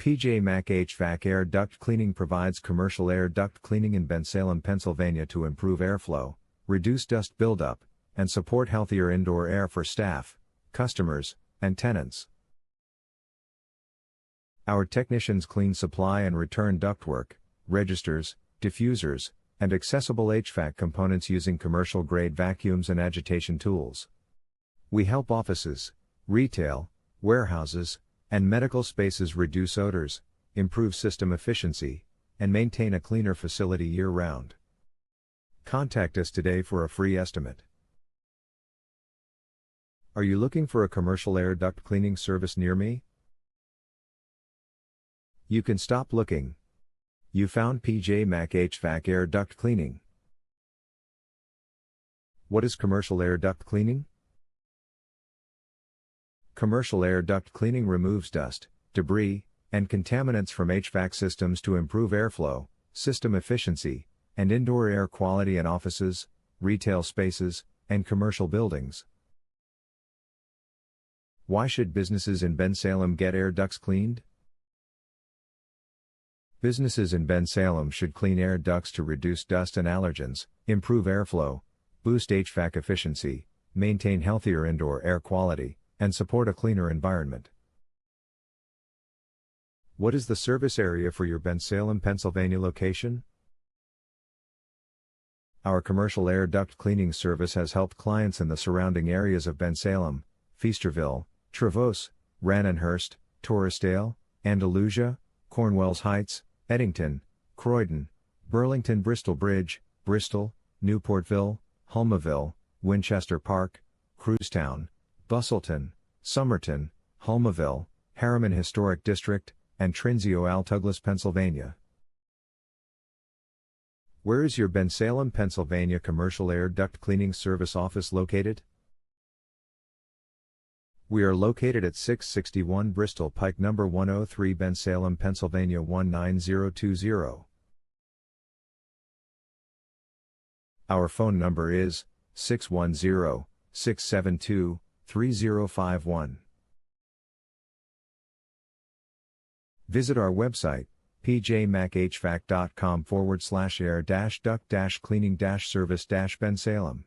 PJ Mac HVAC Air Duct Cleaning provides commercial air duct cleaning in Bensalem, Pennsylvania to improve airflow, reduce dust buildup, and support healthier indoor air for staff, customers, and tenants. Our technicians clean supply and return ductwork, registers, diffusers, and accessible HVAC components using commercial-grade vacuums and agitation tools. We help offices, retail, warehouses, and medical spaces reduce odors, improve system efficiency, and maintain a cleaner facility year-round. Contact us today for a free estimate. Are you looking for a commercial air duct cleaning service near me? You can stop looking. You found PJ Mac HVAC Air Duct Cleaning. What is commercial air duct cleaning? Commercial air duct cleaning removes dust, debris, and contaminants from HVAC systems to improve airflow, system efficiency, and indoor air quality in offices, retail spaces, and commercial buildings. Why should businesses in Bensalem get air ducts cleaned? Businesses in Bensalem should clean air ducts to reduce dust and allergens, improve airflow, boost HVAC efficiency, maintain healthier indoor air quality, and support a cleaner environment. What is the service area for your Bensalem, Pennsylvania location? Our commercial air duct cleaning service has helped clients in the surrounding areas of Bensalem, Feasterville, Trevose, Rannonhurst, Torresdale, Andalusia, Cornwells Heights, Eddington, Croydon, Burlington, Bristol Bridge, Bristol, Newportville, Hulmeville, Winchester Park, Crewstown, Bustleton, Somerton, Hulmeville, Harriman Historic District, and Trinzio, Douglas, Pennsylvania. Where is your Bensalem, Pennsylvania commercial air duct cleaning service office located? We are located at 661 Bristol Pike No. 103, Bensalem, Pennsylvania 19020. Our phone number is 610-672-3051. Visit our website, pjmachvac.com/air-duct-cleaning-service-Bensalem.